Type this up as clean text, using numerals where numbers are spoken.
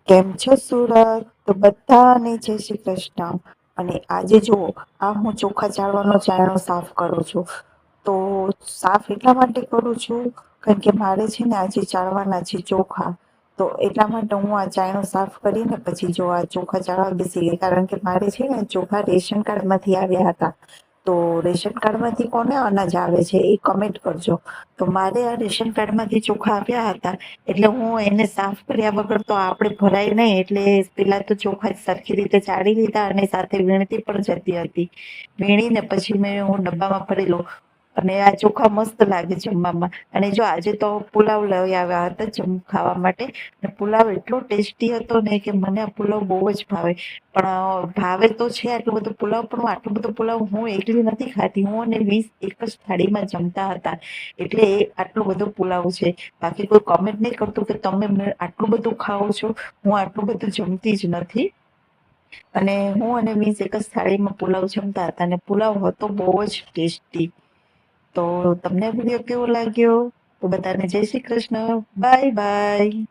કેમ છો સુરત? તો બધાને જય શ્રી કૃષ્ણ. અને આજે જુઓ, આ હું ચોખા ચાળવાનો ચાયણો સાફ કરું છું. તો સાફ એટલા માટે કરું છું, કારણ કે મારે છે ને આજે ચાળવાના છે ચોખા. તો એટલા માટે હું આ ચાયણો સાફ કરીને પછી જો આ ચોખા ચાળવા બેસી ગઈ, કારણ કે મારે છે ને ચોખા રેશન કાર્ડ માંથી આવ્યા હતા. તો રેશન કાર્ડ માંથી કોને અનાજ આવે છે એ કમેન્ટ કરજો. તો મારે આ રેશન કાર્ડ માંથી ચોખા આવ્યા હતા, એટલે હું એને સાફ કર્યા વગર તો આપણે ભરાય નહીં, એટલે પેલા તો ચોખા સરખી રીતે ચાળી લીધા અને સાથે વીણતી પણ જતી હતી. વીણીને પછી મેં હું ડબ્બામાં ભરી લઉં. અને આ ચોખા મસ્ત લાગે જમવામાં. અને જો આજે તો પુલાવ લઈ આવ્યા હતા ખાવા માટે. પુલાવ એટલો ટેસ્ટી હતો ને કે મને આ પુલાવ બહુ જ ભાવે. પણ ભાવે તો છે આટલું બધું પુલાવ, પણ આટલું બધું પુલાવ હું એકલી નથી ખાતી. હું અને 20 એક જ થાળીમાં જમતા હતા. એટલે એ આટલું બધું પુલાવ છે. બાકી કોઈ કોમેન્ટ નહીં કરતું કે તમે આટલું બધું ખાઓ છો. હું આટલું બધું જમતી જ નથી. અને હું અને 20 એક જ થાળીમાં પુલાવ જમતા હતા, અને પુલાવ હતો બહુ જ ટેસ્ટી. તો તમને વિડીયો કેવો લાગ્યો? તો બધાને જય શ્રી કૃષ્ણ. Bye bye.